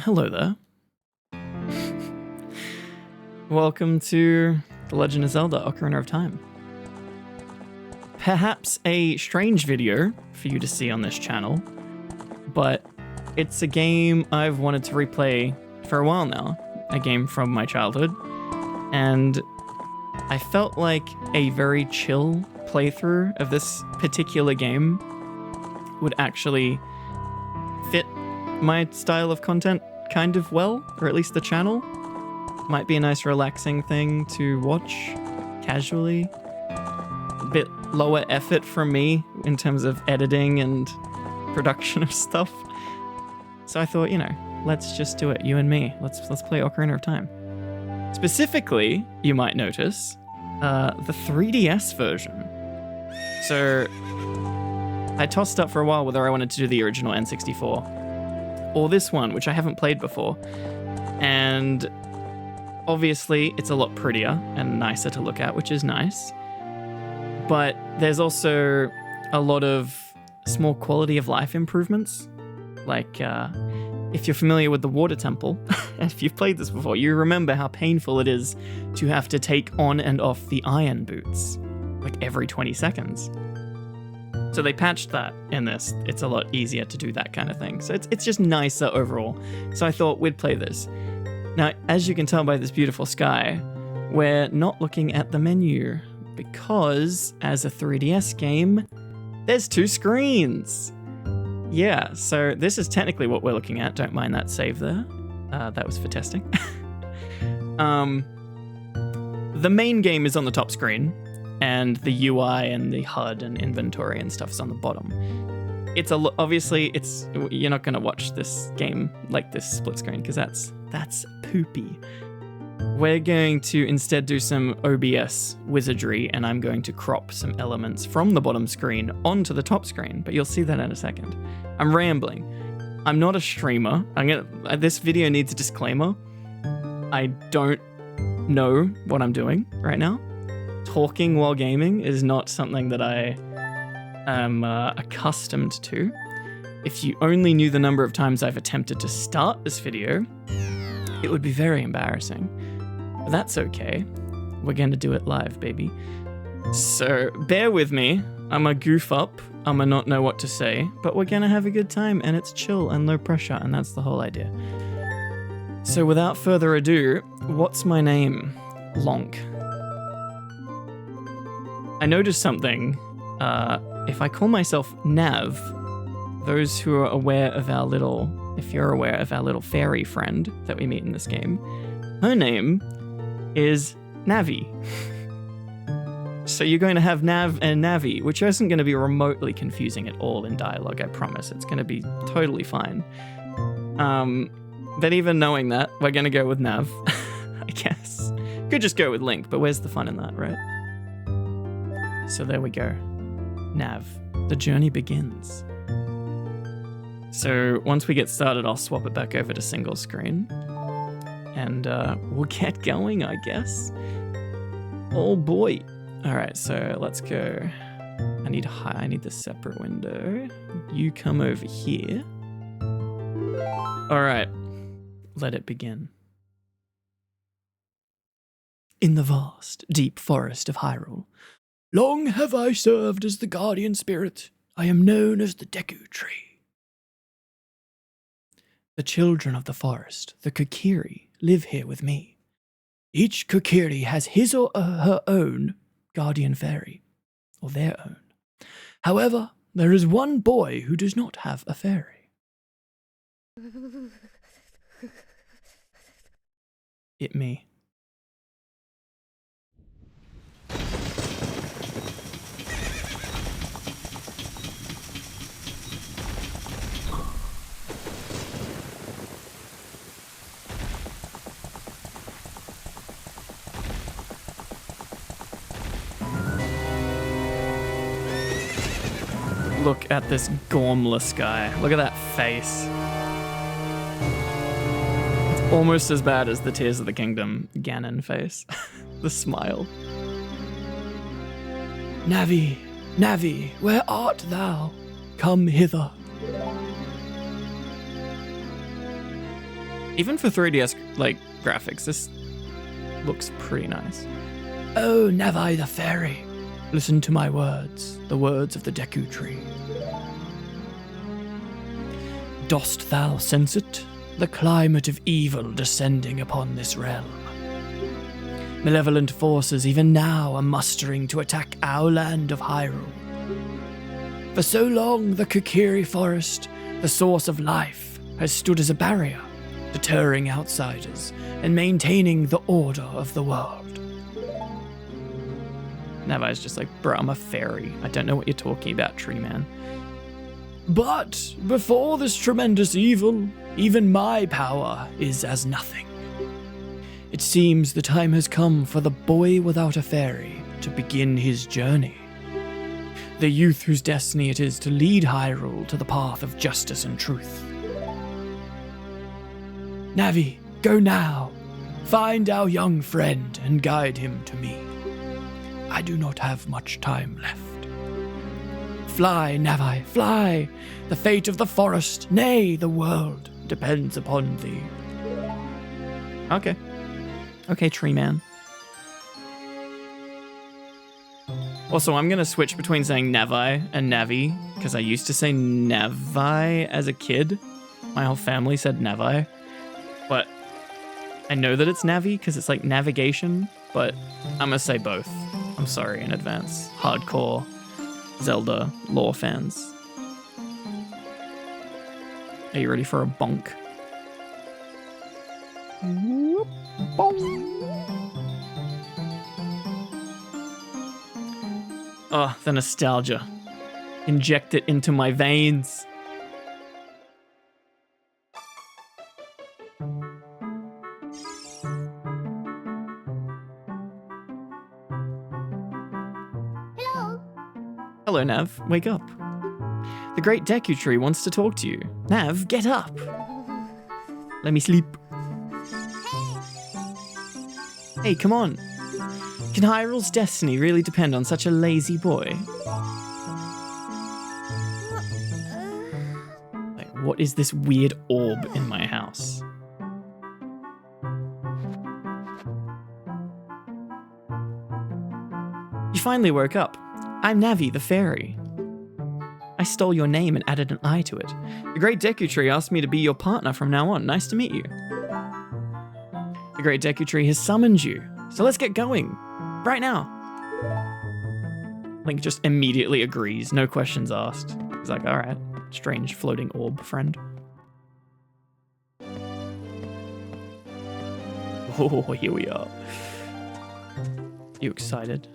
Hello there. Welcome to The Legend of Zelda Ocarina of Time. Perhaps a strange video for you to see on this channel, but it's a game I've wanted to replay for a while now, a game from my childhood, and I felt like a very chill playthrough of this particular game would actually fit my style of content kind of well, or at least the channel. Might be a nice relaxing thing to watch casually. A bit lower effort from me in terms of editing and production of stuff. So I thought, let's just do it, you and me. Let's play Ocarina of Time. Specifically, you might notice, the 3DS version. So I tossed up for a while whether I wanted to do the original N64 or this one, which I haven't played before. And obviously, it's a lot prettier and nicer to look at, which is nice. But there's also a lot of small quality of life improvements. Like, if you're familiar with the water temple, and if you've played this before, you remember how painful it is to have to take on and off the iron boots, like every 20 seconds. So they patched that in this. It's a lot easier to do that kind of thing. So it's just nicer overall. So I thought we'd play this. Now, as you can tell by this beautiful sky, we're not looking at the menu because as a 3DS game, there's 2 screens. Yeah, so this is technically what we're looking at. Don't mind that save there. That was for testing. The main game is on the top screen, and the UI and the HUD and inventory and stuff is on the bottom. It's obviously you're not gonna watch this game like this split screen because that's poopy. We're going to instead do some OBS wizardry, and I'm going to crop some elements from the bottom screen onto the top screen, but you'll see that in a second. I'm rambling. I'm not a streamer. This video needs a disclaimer. I don't know what I'm doing right now. Talking while gaming is not something that I am accustomed to. If you only knew the number of times I've attempted to start this video, it would be very embarrassing. But that's okay. We're going to do it live, baby. So bear with me. I'm a goof up. I'm a not know what to say, but we're going to have a good time, and it's chill and low pressure, and that's the whole idea. So without further ado, what's my name? Lonk. I noticed something. If I call myself Nav, those who are aware of if you're aware of our little fairy friend that we meet in this game, her name is Navi. So you're going to have Nav and Navi, which isn't going to be remotely confusing at all in dialogue, I promise. It's going to be totally fine. But even knowing that, we're going to go with Nav, I guess. Could just go with Link, but where's the fun in that, right? So there we go. Nav. The journey begins. So once we get started, I'll swap it back over to single screen. And we'll get going, I guess. Oh boy. All right, so let's go. I need the separate window. You come over here. All right. Let it begin. In the vast, deep forest of Hyrule, long have I served as the guardian spirit. I am known as the Deku Tree. The children of the forest, the Kokiri, live here with me. Each Kokiri has his or her own guardian fairy, or their own. However, there is one boy who does not have a fairy. It me. Look at this gormless guy. Look at that face. It's almost as bad as the Tears of the Kingdom Ganon face. The smile. Navi, Navi, where art thou? Come hither. Even for 3DS like graphics, this looks pretty nice. Oh, Nalie the fairy, listen to my words, the words of the Deku Tree. Dost thou sense it, the climate of evil descending upon this realm? Malevolent forces even now are mustering to attack our land of Hyrule. For so long, the Kokiri forest, the source of life, has stood as a barrier, deterring outsiders and maintaining the order of the world. Navai's just like, bro, I'm a fairy. I don't know what you're talking about, Tree Man. But before this tremendous evil, even my power is as nothing. It seems the time has come for the boy without a fairy to begin his journey. The youth whose destiny it is to lead Hyrule to the path of justice and truth. Nalie, go now. Find our young friend and guide him to me. I do not have much time left. Fly, Nalie, fly! The fate of the forest, nay, the world, depends upon thee. Okay. Okay, Tree Man. Also, I'm going to switch between saying Nalie and Navi, because I used to say Navi as a kid. My whole family said Navi. But I know that it's Navi, because it's like navigation, but I'm going to say both. I'm sorry in advance. Hardcore Zelda lore fans. Are you ready for a bonk? Whoop, bonk. Oh, the nostalgia. Inject it into my veins. Hello. Hello, Nav. Wake up. The great Deku Tree wants to talk to you. Nav, get up. Let me sleep. Hey, come on. Can Hyrule's destiny really depend on such a lazy boy? Like, what is this weird orb in my house? You finally woke up. I'm Navi, the fairy. I stole your name and added an I to it. The great Deku Tree asked me to be your partner from now on. Nice to meet you. The great Deku Tree has summoned you, so let's get going. Right now. Link just immediately agrees, no questions asked. He's like, alright, strange floating orb friend. Oh, here we are. You excited?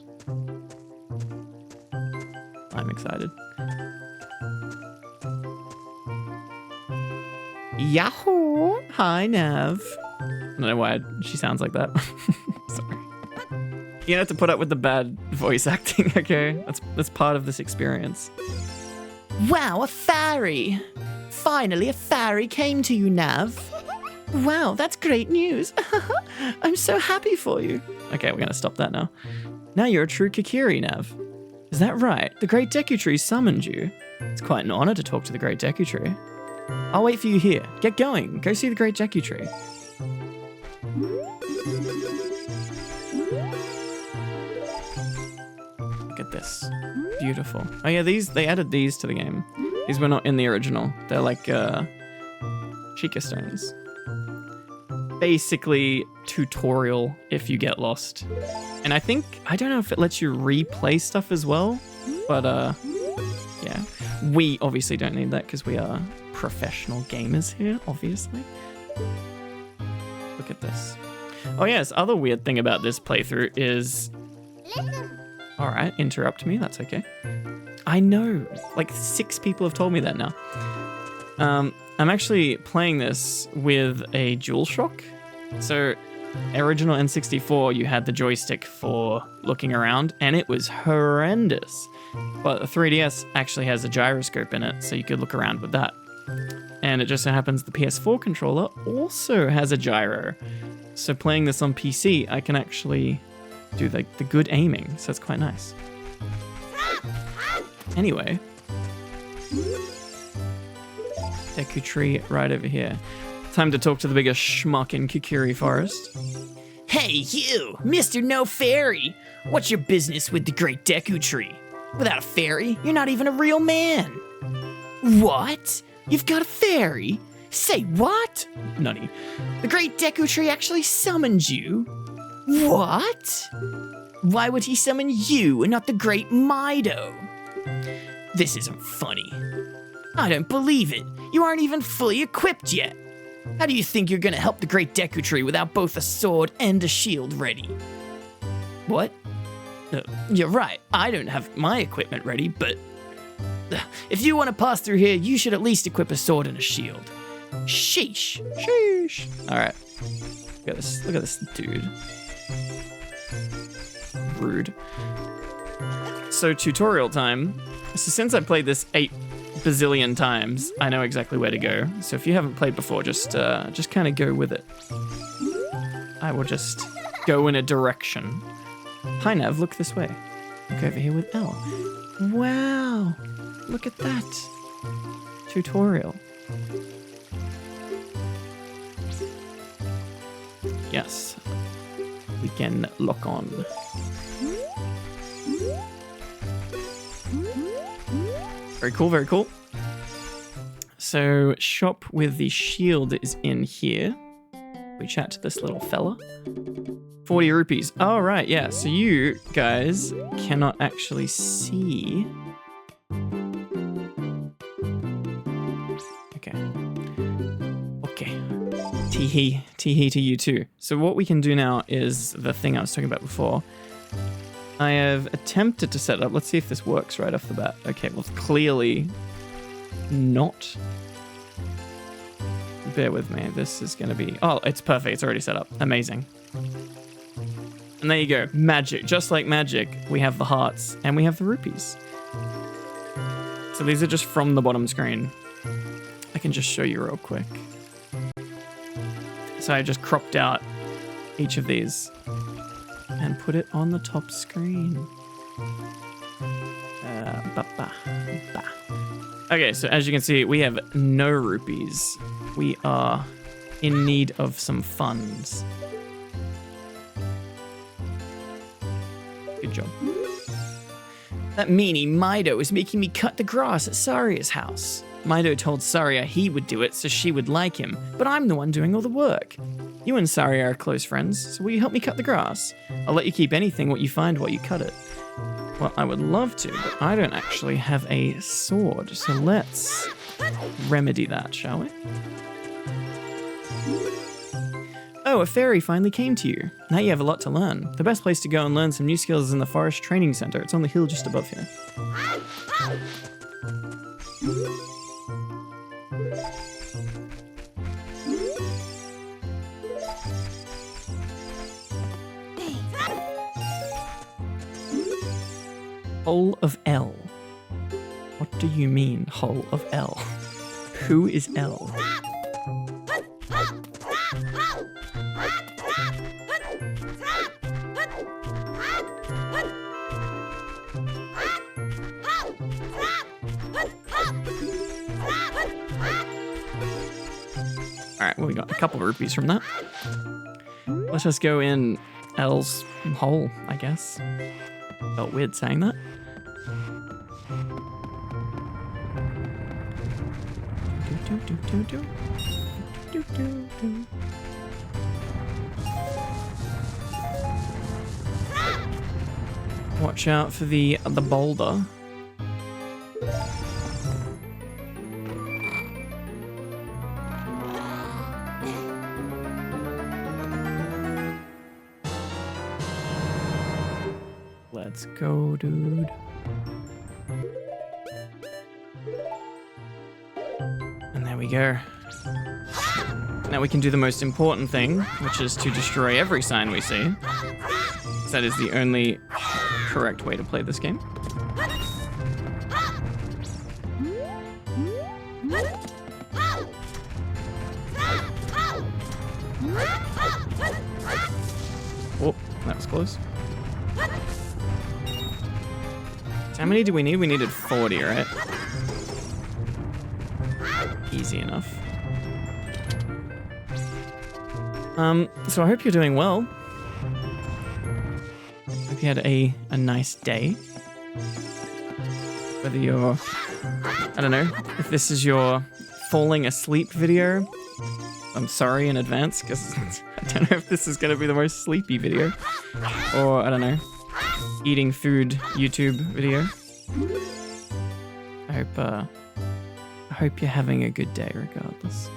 I'm excited. Yahoo! Hi, Nav. I don't know why she sounds like that. Sorry. You have to put up with the bad voice acting, okay? That's part of this experience. Wow, a fairy! Finally, a fairy came to you, Nav. Wow, that's great news. I'm so happy for you. Okay, we're gonna stop that now. Now you're a true Kokiri, Nav. Is that right? The great Deku Tree summoned you. It's quite an honor to talk to the great Deku Tree. I'll wait for you here. Get going. Go see the great Deku Tree. Look at this. Beautiful. Oh yeah, they added these to the game. These were not in the original. They're like Chica stones. Basically tutorial if you get lost. And I don't know if it lets you replay stuff as well, but yeah. We obviously don't need that because we are professional gamers here, obviously. Look at this. Oh yes, other weird thing about this playthrough is... Alright, interrupt me, that's okay. I know, like 6 people have told me that now. I'm actually playing this with a DualShock. So, original N64, you had the joystick for looking around, and it was horrendous. But the 3DS actually has a gyroscope in it, so you could look around with that. And it just so happens the PS4 controller also has a gyro. So playing this on PC, I can actually do the good aiming, so it's quite nice. Anyway. Deku Tree right over here. Time to talk to the biggest schmuck in Kokiri Forest. Hey, you, Mr. No Fairy. What's your business with the great Deku Tree? Without a fairy, you're not even a real man. What? You've got a fairy? Say what? Nutty. The great Deku Tree actually summoned you? What? Why would he summon you and not the great Mido? This isn't funny. I don't believe it. You aren't even fully equipped yet. How do you think you're gonna help the great Deku Tree without both a sword and a shield ready? What? You're right, I don't have my equipment ready, but if you want to pass through here, you should at least equip a sword and a shield. Sheesh. Sheesh. All right. Look at this dude. Rude. So tutorial time. So since I've played this 8 bazillion times, I know exactly where to go. So if you haven't played before, just kind of go with it. I will just go in a direction. Hi Nav, look this way. Look over here with Elle. Wow, look at that. Tutorial. Yes, we can lock on. Very cool, very cool. So shop with the shield is in here. We chat to this little fella. 40 rupees. Oh, right, yeah. So you guys cannot actually see. Okay. Okay. Tee-hee to you too. So what we can do now is the thing I was talking about before. I have attempted to set up. Let's see if this works right off the bat. Okay, well, clearly not. Bear with me. This is going to be... Oh, it's perfect. It's already set up. Amazing. And there you go. Magic. Just like magic, we have the hearts and we have the rupees. So these are just from the bottom screen. I can just show you real quick. So I just cropped out each of these and put it on the top screen. Okay, so as you can see, we have no rupees. We are in need of some funds. Good job. That meanie Mido is making me cut the grass at Saria's house. Mido told Saria he would do it so she would like him, but I'm the one doing all the work. You and Saria are close friends, so will you help me cut the grass? I'll let you keep anything what you find while you cut it. Well, I would love to, but I don't actually have a sword, so let's remedy that, shall we? Oh, a fairy finally came to you. Now you have a lot to learn. The best place to go and learn some new skills is in the Forest Training Center. It's on the hill just above here. Hull of Elle. What do you mean, Hull of Elle? Who is Elle? Alright, well, we got a couple of rupees from that. Let's just go in Elle's hole, I guess. Felt weird saying that. Watch out for the boulder. Let's go, dude. And there we go. Now we can do the most important thing, which is to destroy every sign we see. That is the only correct way to play this game. Oh, that was close. How many do we need? We needed 40, right? Easy enough. So I hope you're doing well. Hope you had a nice day. Whether you're, I don't know, if this is your falling asleep video, I'm sorry in advance, because I don't know if this is going to be the most sleepy video. Or, I don't know, eating food YouTube video. I hope you're having a good day regardless.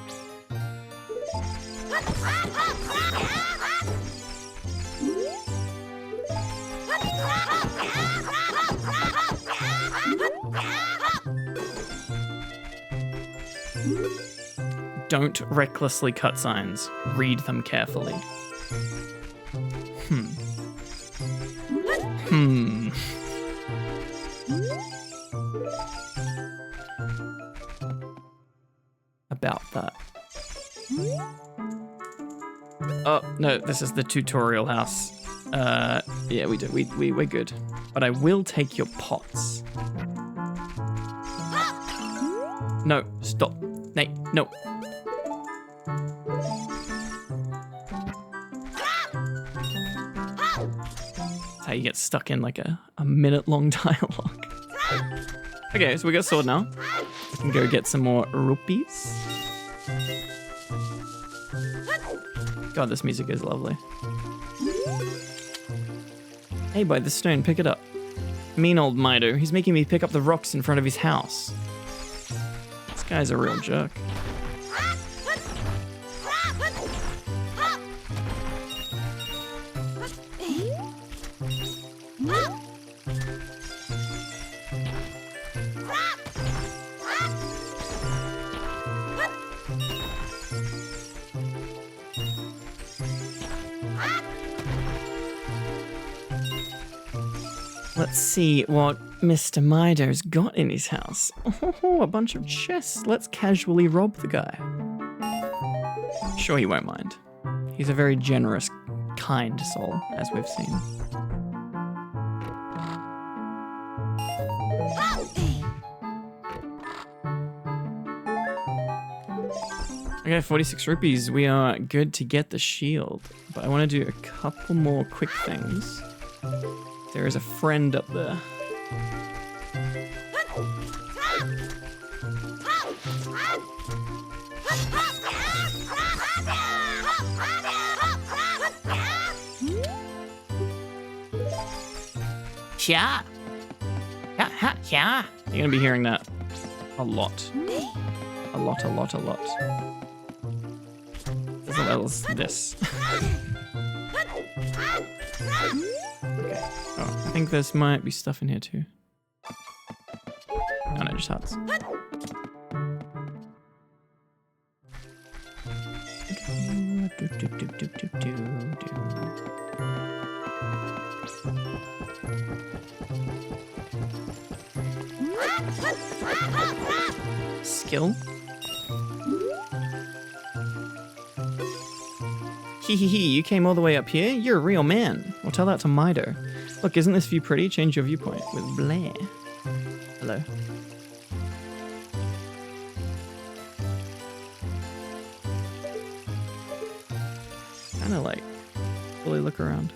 Don't recklessly cut signs. Read them carefully. About that. Oh, no, this is the tutorial house. Yeah, we're good. But I will take your pots. No, stop. Nate, no. That's how you get stuck in like a minute-long dialogue. Okay, so we got a sword now. We can go get some more rupees. God, this music is lovely. Hey, by the stone, pick it up. Mean old Mido, he's making me pick up the rocks in front of his house. This guy's a real jerk. Let's see what Mr. Mido's got in his house. Oh, a bunch of chests. Let's casually rob the guy. Sure, he won't mind. He's a very generous, kind soul, as we've seen. Okay, 46 rupees. We are good to get the shield. But I want to do a couple more quick things. There is a friend up there. Yeah. Yeah. You're going to be hearing that a lot. A lot. As well as this. Okay. Oh, I think there might be stuff in here too. No, just hearts. Skill. Hee, you came all the way up here? You're a real man. Well, tell that to Mido. Look, isn't this view pretty? Change your viewpoint with Blair. Hello. Kinda like, fully look around.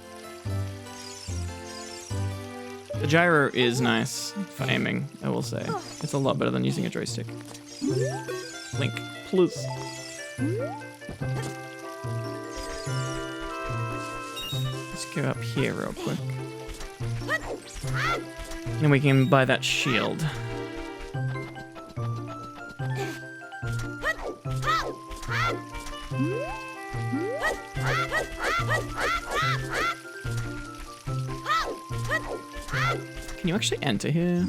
The gyro is nice for aiming, I will say. It's a lot better than using a joystick. Link, please. Let's go up here real quick. And we can buy that shield. Can you actually enter here?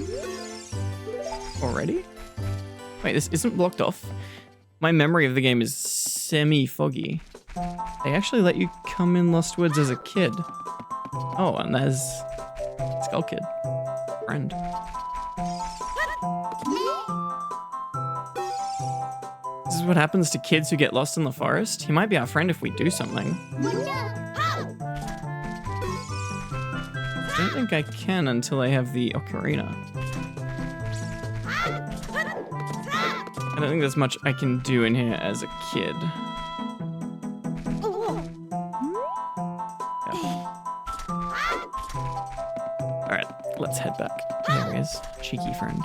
Already? Wait, this isn't blocked off. My memory of the game is semi-foggy. They actually let you come in Lost Woods as a kid. Oh, and there's Skull Kid. Friend. This is what happens to kids who get lost in the forest. He might be our friend if we do something. I don't think I can until I have the ocarina. I don't think there's much I can do in here as a kid. Let's head back. There he is. Cheeky friend.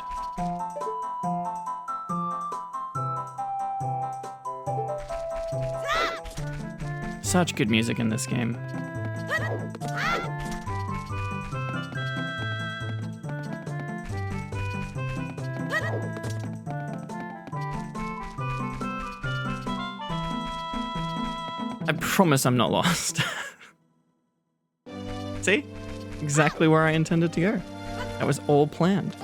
Such good music in this game. I promise I'm not lost. See? Exactly where I intended to go. That was all planned.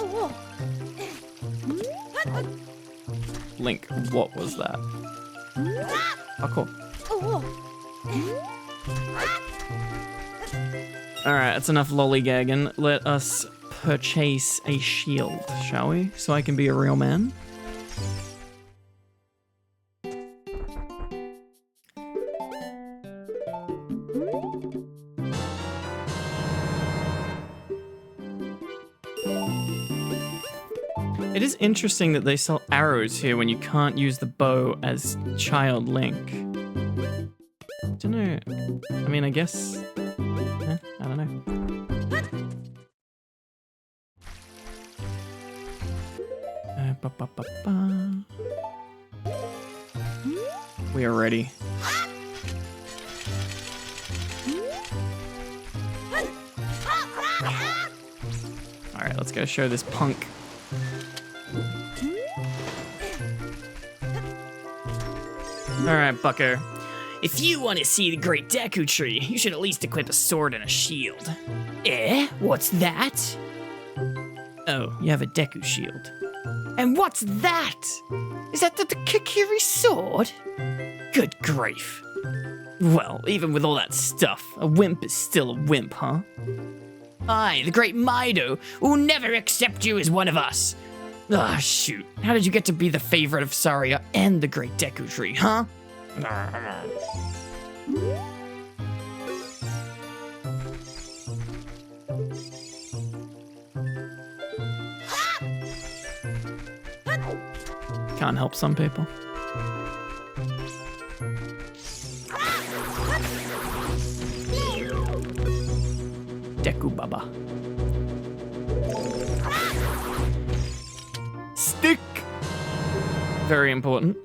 Link, what was that? Oh, cool. Alright, that's enough lollygagging. Let us purchase a shield, shall we? So I can be a real man. It is interesting that they sell arrows here when you can't use the bow as Child Link. Don't know. I mean, I guess. I don't know. We are ready. Alright, let's go show this punk. Alright, bucko. If you want to see the great Deku Tree, you should at least equip a sword and a shield. Eh? What's that? Oh, you have a Deku shield. And what's that? Is that the Kokiri sword? Good grief. Well, even with all that stuff, a wimp is still a wimp, huh? I, the great Mido, will never accept you as one of us. Ah, shoot. How did you get to be the favorite of Saria and the great Deku Tree, huh? Can't help some people. Deku Baba. Stick! Very important.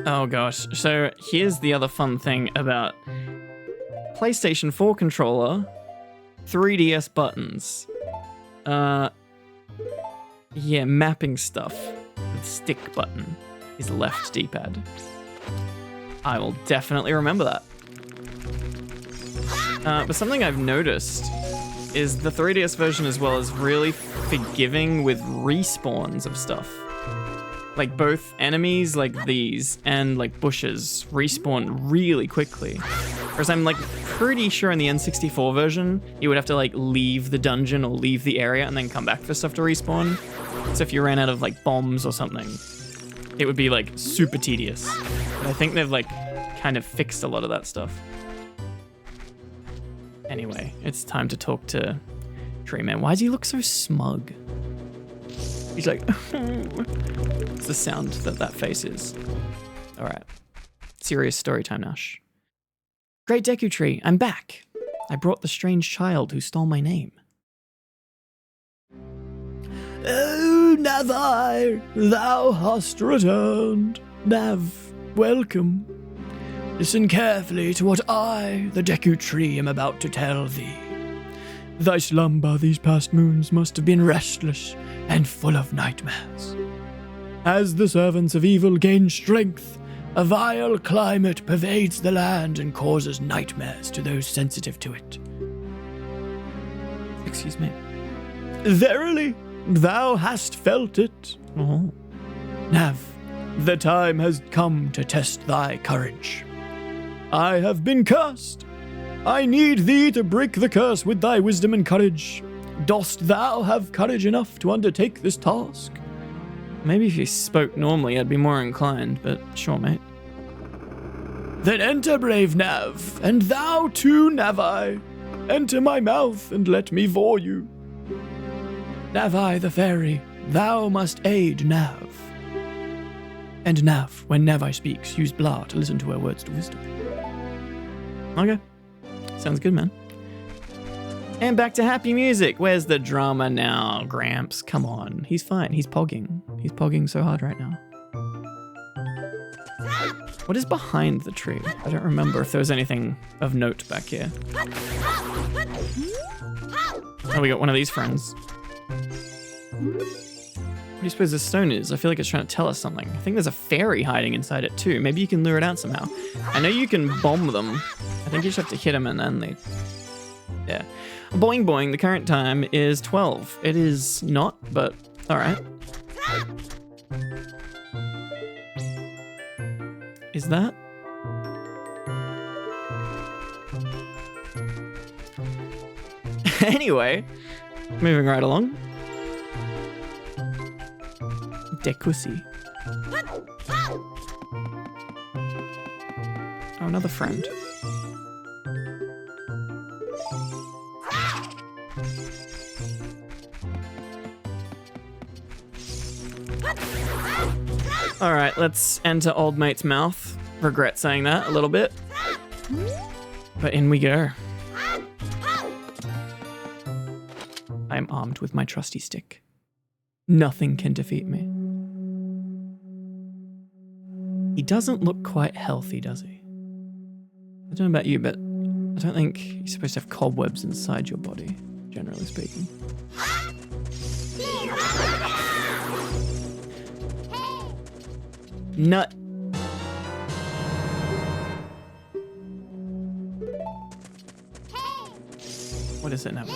Oh gosh, so here's the other fun thing about PlayStation 4 controller, 3DS buttons. Yeah, mapping stuff with stick button is left D-pad. I will definitely remember that. But something I've noticed is the 3DS version as well is really forgiving with respawns of stuff. Like both enemies like these and like bushes respawn really quickly. Whereas I'm like pretty sure in the N64 version, you would have to like leave the dungeon or leave the area and then come back for stuff to respawn. So if you ran out of like bombs or something, it would be like super tedious. But I think they've like kind of fixed a lot of that stuff. Anyway, it's time to talk to Tree Man. Why does he look so smug? He's like, it's the sound that face is. All right, serious story time, Nash. Great Deku Tree, I'm back. I brought the strange child who stole my name. Oh, Navi, thou hast returned. Nav, welcome. Listen carefully to what I, the Deku Tree, am about to tell thee. Thy slumber these past moons must have been restless and full of nightmares. As the servants of evil gain strength, a vile climate pervades the land and causes nightmares to those sensitive to it. Excuse me. Verily, thou hast felt it. Oh. Nav, the time has come to test thy courage. I have been cursed. I need thee to break the curse with thy wisdom and courage. Dost thou have courage enough to undertake this task? Maybe if you spoke normally, I'd be more inclined, but sure, mate. Then enter, brave Nav, and thou too, Navi. Enter my mouth and let me vor you. Navi the fairy, thou must aid Nav. And Nav, when Navi speaks, use blah to listen to her words to wisdom. Okay. Sounds good, man. And back to happy music. Where's the drama now, Gramps? Come on. He's fine. He's pogging. He's pogging so hard right now. What is behind the tree? I don't remember if there was anything of note back here. Oh, we got one of these friends. What do you suppose this stone is? I feel like it's trying to tell us something. I think there's a fairy hiding inside it too. Maybe you can lure it out somehow. I know you can bomb them. I think you just have to hit them and then they... Yeah. Boing boing, the current time is 12. It is not, but alright. Is that? Anyway, moving right along. Dekusi. Oh, another friend. All right, let's enter old mate's mouth. Regret saying that a little bit. But in we go. I am armed with my trusty stick. Nothing can defeat me. He doesn't look quite healthy, does he? I don't know about you, but I don't think you're supposed to have cobwebs inside your body, generally speaking. Nut. What is it, Nav?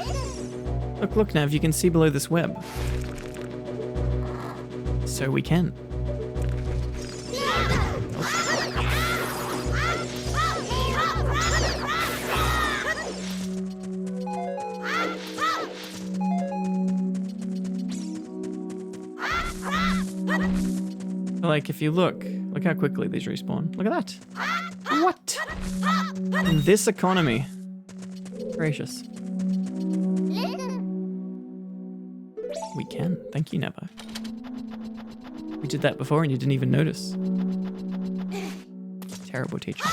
Look, Nav, you can see below this web. So we can. Like, if you look how quickly these respawn. Look at that. What? In this economy. Gracious. We can. Thank you, Nevo. We did that before and you didn't even notice. Terrible teacher.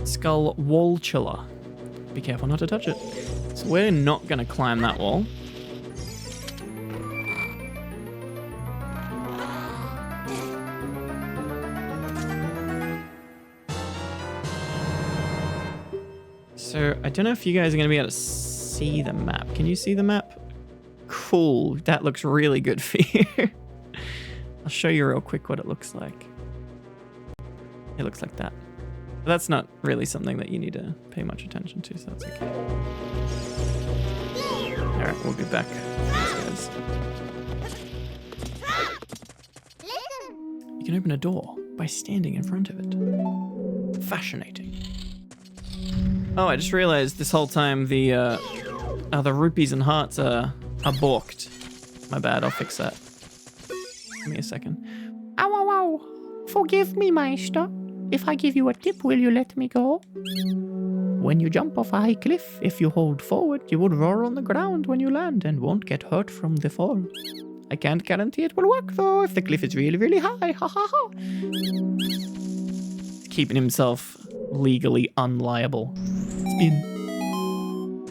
Skull wall chiller. Be careful not to touch it. So we're not going to climb that wall. So I don't know if you guys are going to be able to see the map. Can you see the map? Cool. That looks really good for you. I'll show you real quick what it looks like. It looks like that. But that's not really something that you need to pay much attention to, so that's okay. Alright, we'll be back. Thanks, guys. You can open a door by standing in front of it. Fascinating. Oh, I just realized this whole time the rupees and hearts are balked. My bad, I'll fix that. Give me a second. Ow, ow, ow. Forgive me, Meister. If I give you a tip, will you let me go? When you jump off a high cliff, if you hold forward, you will roar on the ground when you land and won't get hurt from the fall. I can't guarantee it will work, though, if the cliff is really, really high. Ha ha ha. Keeping himself legally unliable. Spin.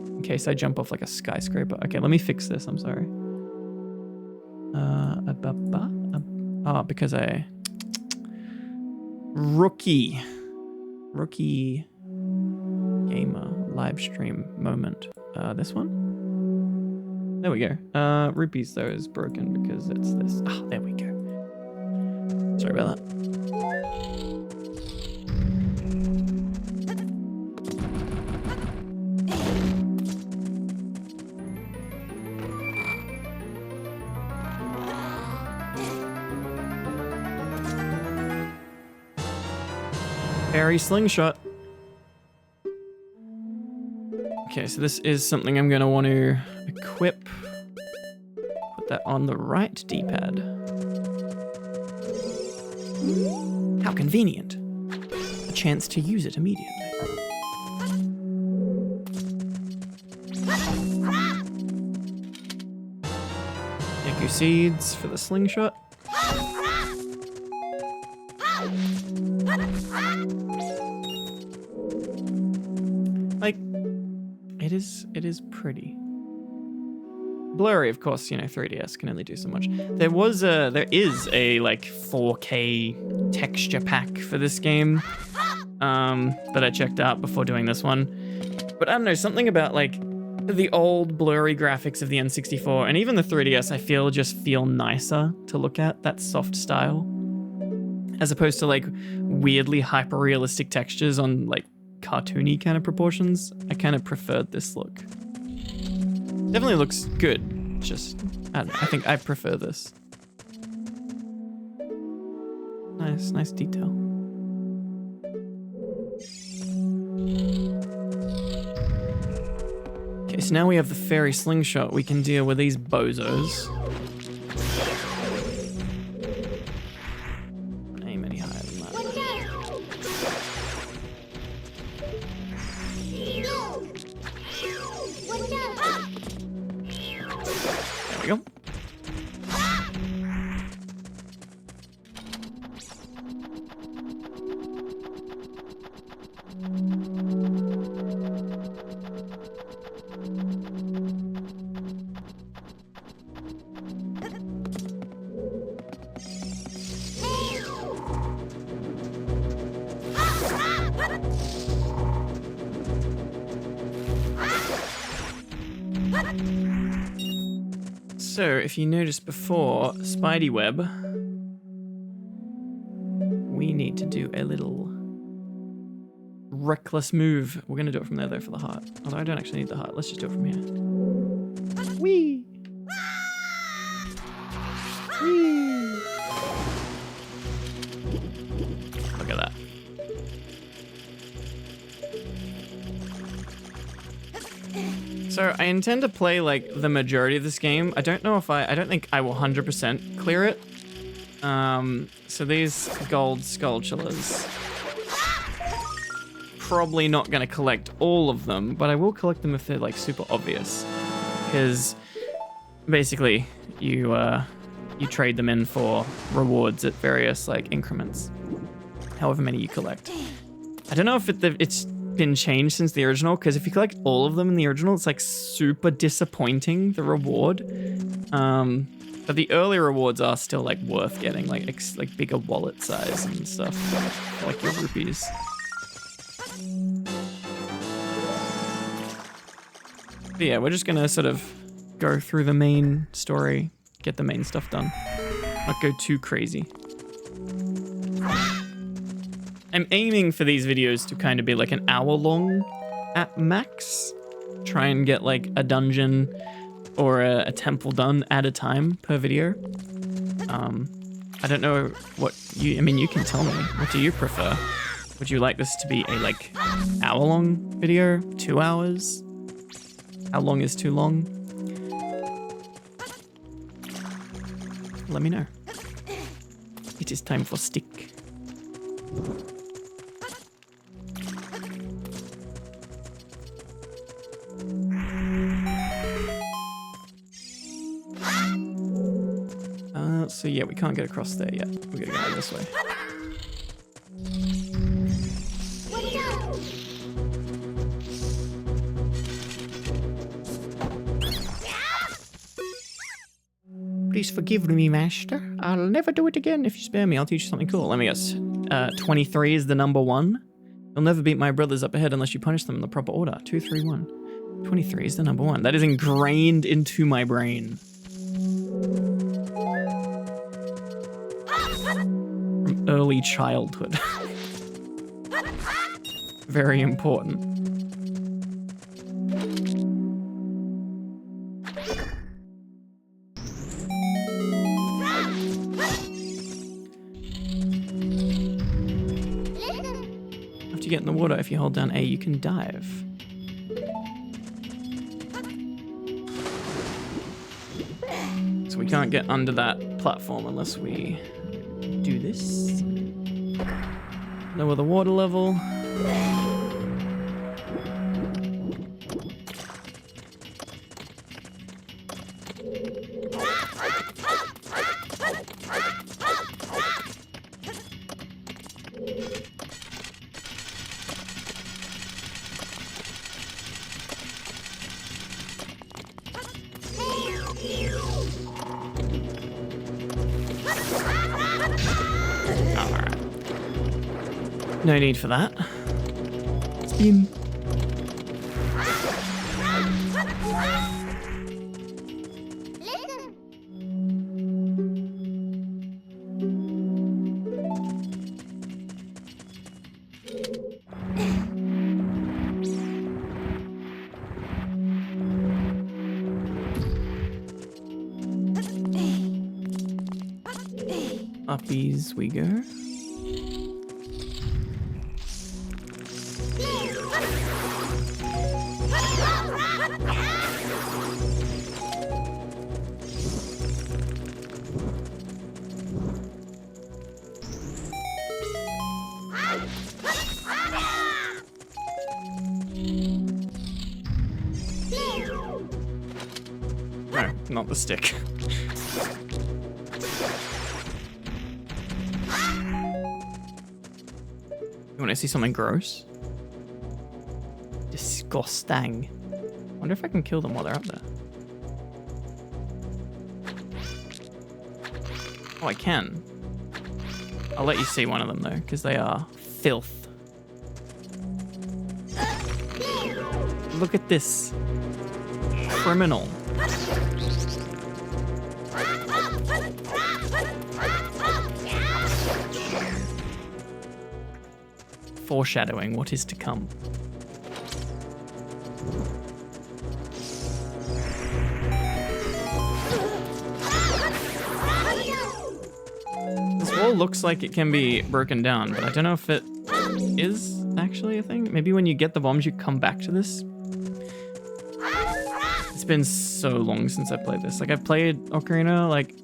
In case I jump off like a skyscraper. Okay, let me fix this. I'm sorry. Because I... Rookie gamer live stream moment. This one? There we go. Rupees though is broken because it's this. Ah, there we go. Sorry about that. Fairy slingshot. Okay, so this is something I'm gonna want to equip. Put that on the right D-pad. How convenient. A chance to use it immediately. Deku seeds for the slingshot. Like, it is pretty. Blurry, of course, you know, 3DS can only do so much. There is a like 4K texture pack for this game that I checked out before doing this one. But I don't know, something about like the old blurry graphics of the N64 and even the 3DS I feel nicer to look at, that soft style. As opposed to like weirdly hyper-realistic textures on like cartoony kind of proportions. I kind of preferred this look. Definitely looks good, just, I don't know, I think I prefer this. Nice detail. Okay, so now we have the fairy slingshot. We can deal with these bozos. Aim any higher than that. There we go. So, if you noticed before, Spidey-web, we need to do a little reckless move. We're going to do it from there, though, for the heart. Although I don't actually need the heart. Let's just do it from here. Whee! Whee! Look at that. So I intend to play like the majority of this game. I don't know if I don't think I will 100% clear it. So these gold skulltulas, probably not going to collect all of them, but I will collect them if they're like super obvious. Because basically you trade them in for rewards at various like increments, however many you collect. I don't know if it's been changed since the original, because if you collect all of them in the original, it's like super disappointing, the reward. But the early rewards are still like worth getting, like bigger wallet size and stuff, like your rupees. But yeah, we're just gonna sort of go through the main story, get the main stuff done, not go too crazy. I'm aiming for these videos to kind of be like an hour long at max. Try and get like a dungeon or a temple done at a time per video. I don't know what you can tell me. What do you prefer? Would you like this to be a like hour long video? 2 hours? How long is too long? Let me know. It is time for stick. So yeah, we can't get across there yet. We gotta go this way. Please forgive me, master. I'll never do it again. If you spare me, I'll teach you something cool. Let me guess. 23 is the number 1. You'll never beat my brothers up ahead unless you punish them in the proper order. 2, 3, 1. 23 is the number 1. That is ingrained into my brain. From early childhood. Very important. After you get in the water, if you hold down A, you can dive. So we can't get under that platform unless we do this. Lower the water level. Alright. No need for that. Spin. Uppies we go. No, not the stick. You want to see something gross? Disgusting. Wonder if I can kill them while they're up there. Oh, I can. I'll let you see one of them though, because they are filth. Look at this. Criminal. Foreshadowing what is to come. This wall looks like it can be broken down, but I don't know if it is actually a thing. Maybe when you get the bombs, you come back to this. It's been so long since I played this. Like, I've played Ocarina like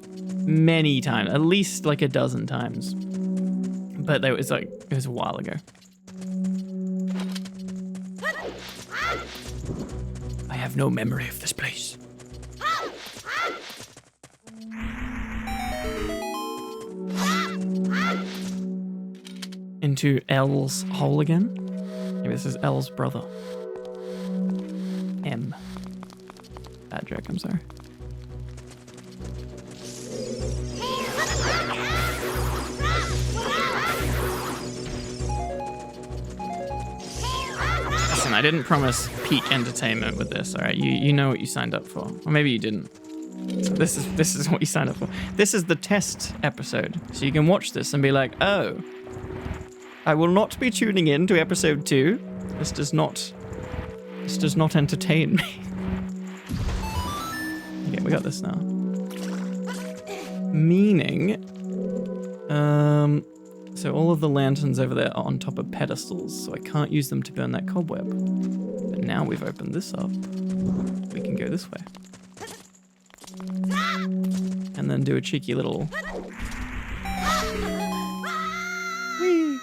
many times, at least like a dozen times. But it was a while ago. I have no memory of this place. Into Elle's hole again. Maybe this is Elle's brother. M. Bad joke, I'm sorry. Listen, I didn't promise peak entertainment with this, alright? You know what you signed up for. Or maybe you didn't. So this is what you signed up for. This is the test episode. So you can watch this and be like, oh, I will not be tuning in to episode 2. This does not entertain me. Okay, we got this now. Meaning, so all of the lanterns over there are on top of pedestals, so I can't use them to burn that cobweb. But now we've opened this up, we can go this way. And then do a cheeky little... Whee!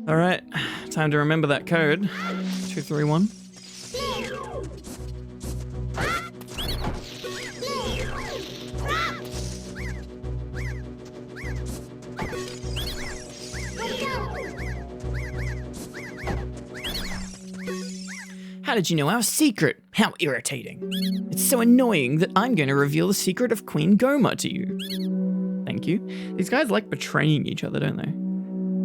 Alright, time to remember that code. 231. How did you know our secret? How irritating. It's so annoying that I'm going to reveal the secret of Queen Gohma to you. Thank you. These guys like betraying each other, don't they?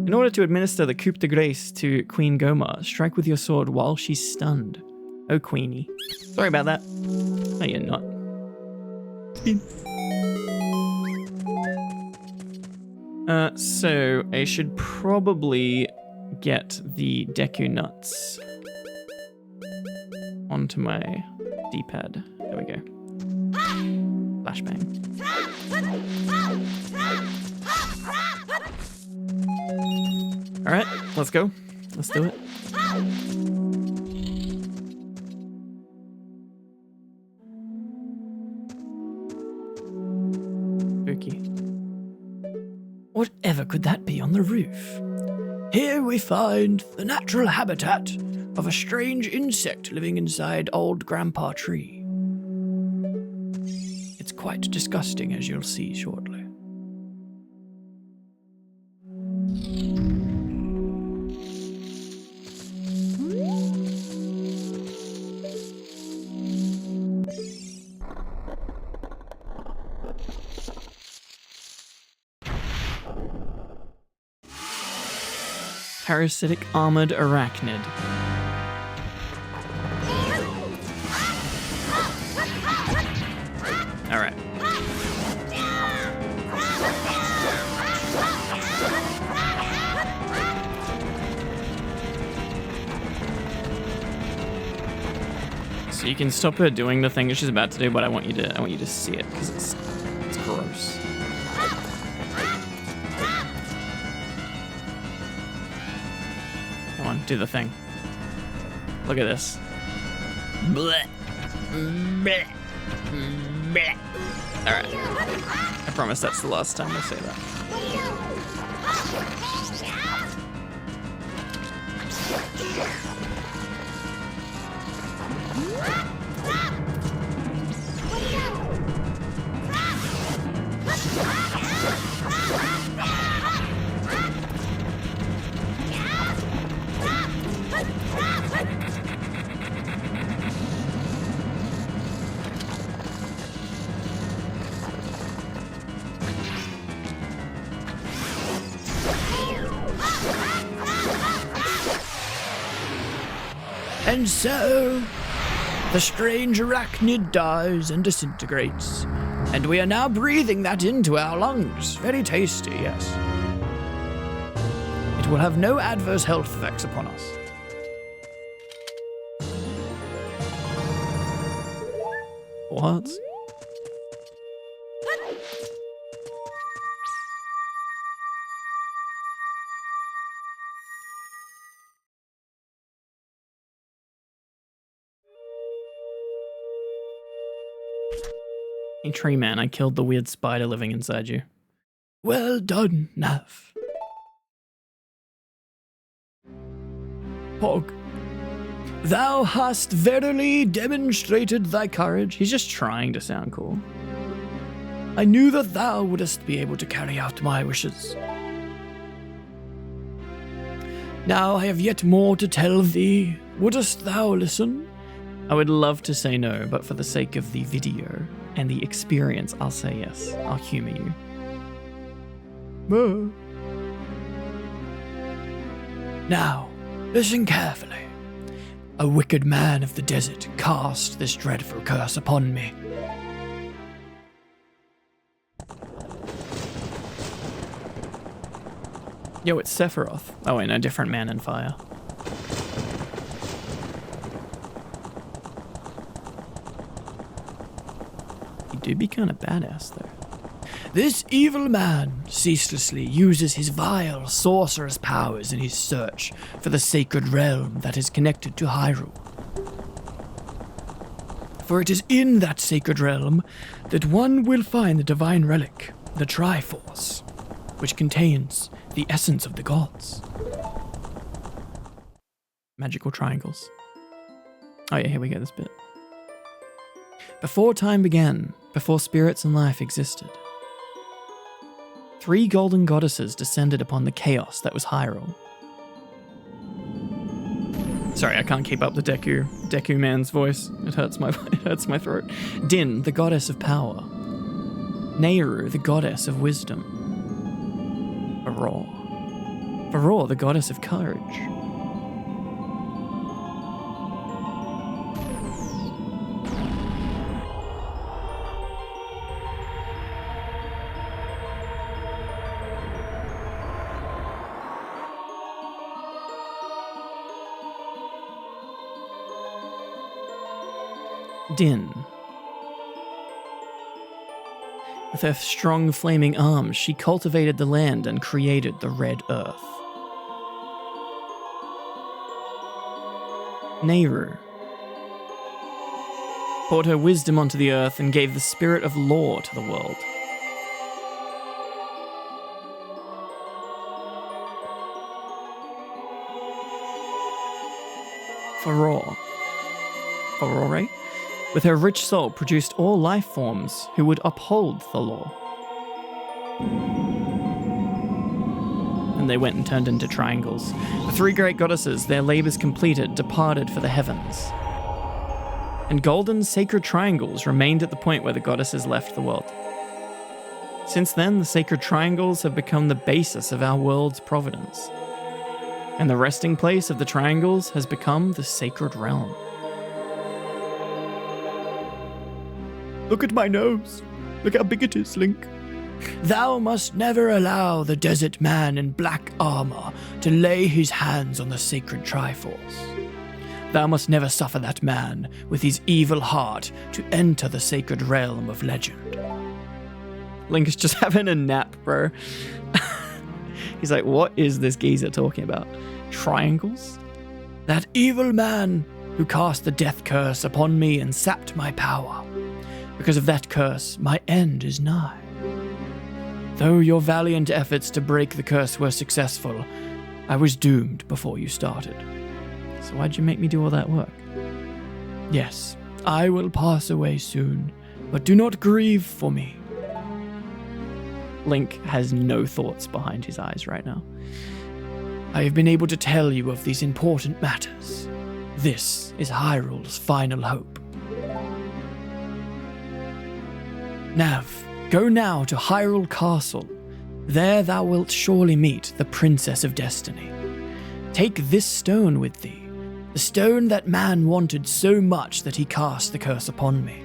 In order to administer the coup de grace to Queen Gohma, strike with your sword while she's stunned. Oh, Queenie. Sorry about that. No, you're not. So I should probably get the Deku nuts onto my D-pad. There we go. Flashbang. All right, let's go. Let's do it. Spooky. Whatever could that be on the roof? Here we find the natural habitat of a strange insect living inside old Grandpa Tree. It's quite disgusting, as you'll see shortly. Parasitic armored arachnid. Alright. So you can stop her doing the thing that she's about to do, but I want you to see it because it's gross. Come on, do the thing. Look at this. Blech. Blech. Blech. Alright. I promise that's the last time we'll say that. And so, the strange arachnid dies and disintegrates, and we are now breathing that into our lungs. Very tasty, yes. It will have no adverse health effects upon us. What? Hey, tree man, I killed the weird spider living inside you. Well done, Nav. Pog, thou hast verily demonstrated thy courage. He's just trying to sound cool. I knew that thou wouldst be able to carry out my wishes. Now I have yet more to tell thee. Wouldst thou listen? I would love to say no, but for the sake of the video and the experience, I'll say yes. I'll humor you. Now, listen carefully. A wicked man of the desert cast this dreadful curse upon me. Yo, it's Sephiroth. Oh wait, no, different man in fire. He do be kind of badass though. This evil man ceaselessly uses his vile sorcerer's powers in his search for the sacred realm that is connected to Hyrule. For it is in that sacred realm that one will find the divine relic, the Triforce, which contains the essence of the gods. Magical triangles. Oh yeah, here we go, this bit. Before time began, before spirits and life existed, 3 golden goddesses descended upon the chaos that was Hyrule. Sorry, I can't keep up the Deku man's voice. It hurts my throat. Din, the goddess of power. Nehru, the goddess of wisdom. Varor, the goddess of courage. Din. With her strong flaming arms, she cultivated the land and created the Red Earth. Nehru poured her wisdom onto the earth and gave the spirit of law to the world. Varore, with her rich soul, produced all life forms who would uphold the law. And they went and turned into triangles. The 3 great goddesses, their labors completed, departed for the heavens. And golden sacred triangles remained at the point where the goddesses left the world. Since then, the sacred triangles have become the basis of our world's providence. and the resting place of the triangles has become the sacred realm. Look at my nose. Look how big it is, Link. Thou must never allow the desert man in black armor to lay his hands on the sacred Triforce. Thou must never suffer that man with his evil heart to enter the sacred realm of legend. Link is just having a nap, bro. He's like, what is this geezer talking about? Triangles? That evil man who cast the death curse upon me and sapped my power. Because of that curse, my end is nigh. Though your valiant efforts to break the curse were successful, I was doomed before you started. So why'd you make me do all that work? Yes, I will pass away soon, but do not grieve for me. Link has no thoughts behind his eyes right now. I have been able to tell you of these important matters. This is Hyrule's final hope. Nav, go now to Hyrule Castle. There thou wilt surely meet the Princess of Destiny. Take this stone with thee, the stone that man wanted so much that he cast the curse upon me.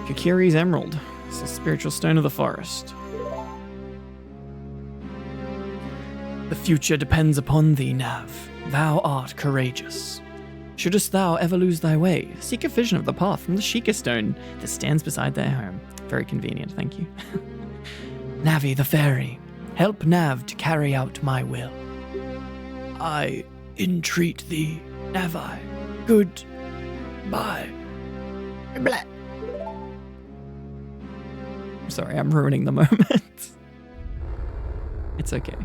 Kokiri's Emerald. It's the spiritual stone of the forest. The future depends upon thee, Nav. Thou art courageous. Shouldst thou ever lose thy way, seek a vision of the path from the Sheikah stone that stands beside thy home. Very convenient, thank you. Navi the fairy, help Nav to carry out my will. I entreat thee, Navi. Goodbye. Blah. I'm sorry, I'm ruining the moment. It's okay.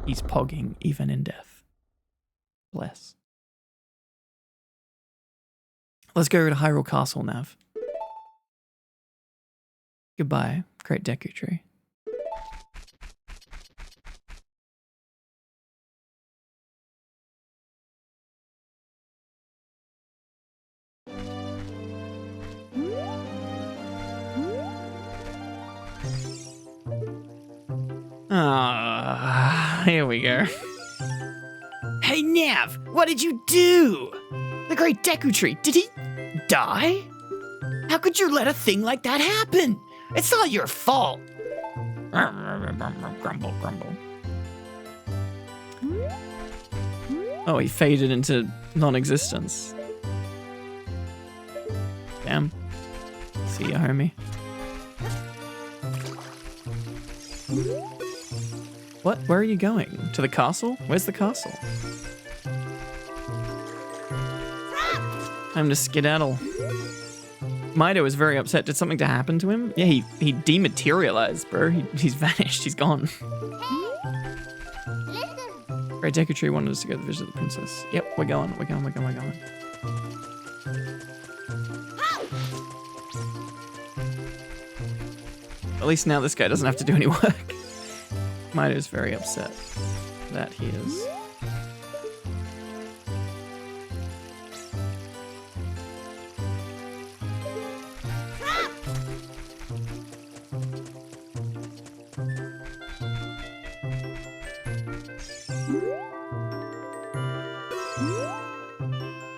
He's pogging even in death. Bless. Let's go to Hyrule Castle, Nav. Goodbye, great Deku Tree. Here we go. Hey, Nav, what did you do? The great Deku Tree, did he die? How could you let a thing like that happen? It's not your fault. Grumble, grumble. Oh, he faded into non-existence. Damn. See ya, homie. What? Where are you going? To the castle? Where's the castle? Time to skedaddle. Mido is very upset. Did something to happen to him? Yeah, he dematerialized, bro. He's vanished. He's gone. Great Deku Tree wanted us to go to the visit of the princess. Yep, we're going. At least now this guy doesn't have to do any work. Mido's very upset that he is.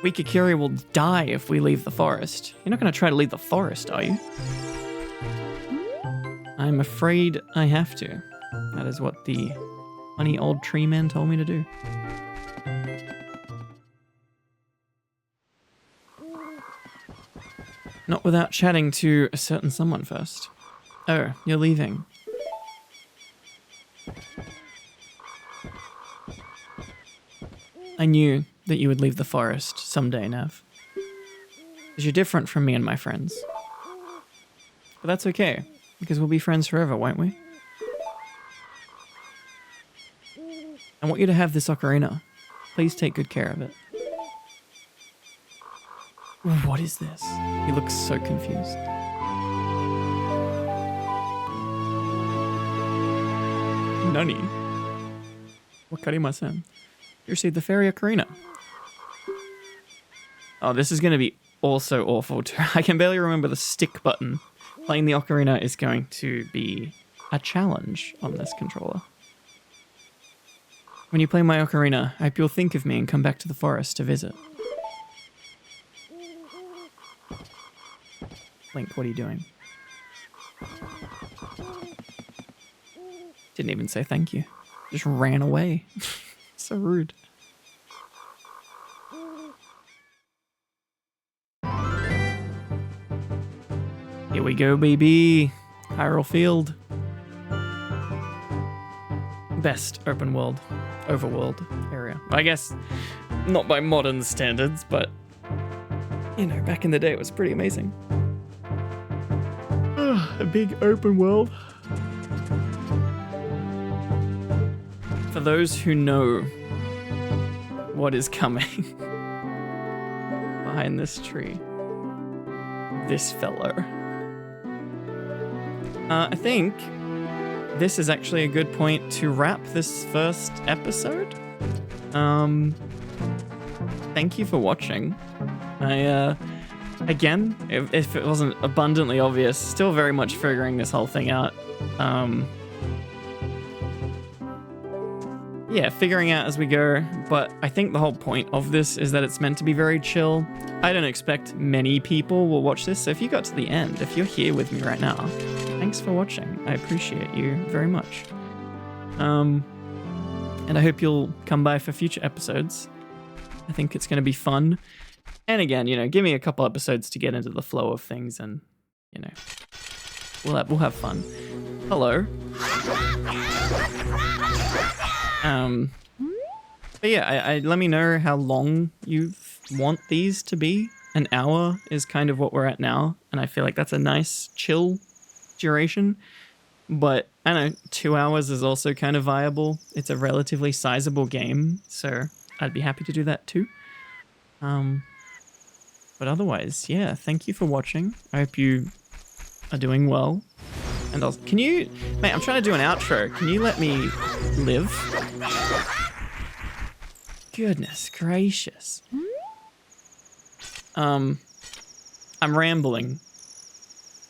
We Kokiri will die if we leave the forest. You're not going to try to leave the forest, are you? I'm afraid I have to. That is what the funny old tree man told me to do. Not without chatting to a certain someone first. Oh, you're leaving. I knew that you would leave the forest someday, Nav. Because you're different from me and my friends. But that's okay, because we'll be friends forever, won't we? I want you to have this ocarina. Please take good care of it. What is this? He looks so confused. Nani? Wakarimasen. You received the fairy ocarina. Oh, this is going to be also awful too. I can barely remember the stick button. Playing the ocarina is going to be a challenge on this controller. When you play my ocarina, I hope you'll think of me and come back to the forest to visit. Link, what are you doing? Didn't even say thank you. Just ran away. So rude. Here we go, baby. Hyrule Field. Best open world, overworld area. I guess not by modern standards, but you know, back in the day it was pretty amazing. A big open world. For those who know what is coming behind this tree, this fellow. I think this is actually a good point to wrap this first episode. Thank you for watching. Again, if it wasn't abundantly obvious, still very much figuring this whole thing out. Yeah, figuring out as we go, but I think the whole point of this is that it's meant to be very chill. I don't expect many people will watch this, so if you got to the end, if you're here with me right now, thanks for watching. I appreciate you very much. And I hope you'll come by for future episodes. I think it's going to be fun. And again, you know, give me a couple episodes to get into the flow of things and, you know, we'll have fun. Hello. But yeah, let me know how long you want these to be. An hour is kind of what we're at now, and I feel like that's a nice chill duration. But I don't know, 2 hours is also kind of viable. It's a relatively sizable game, so I'd be happy to do that too. But otherwise, yeah, thank you for watching. I hope you are doing well. And can you, mate, I'm trying to do an outro. Can you let me live? Goodness gracious. I'm rambling.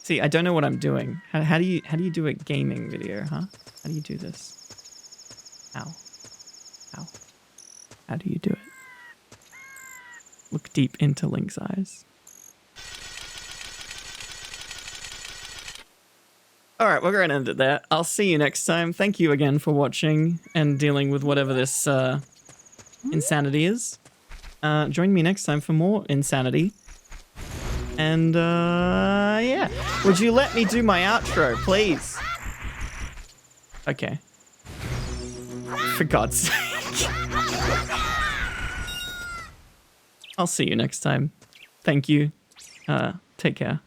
See, I don't know what I'm doing. How do you do a gaming video, huh? How do you do this? Ow. Ow. How do you do it? Look deep into Link's eyes. Alright, we're going to end it there. I'll see you next time. Thank you again for watching and dealing with whatever this insanity is. Join me next time for more insanity. And, yeah. Would you let me do my outro, please? Okay. For God's sake. I'll see you next time. Thank you. Take care.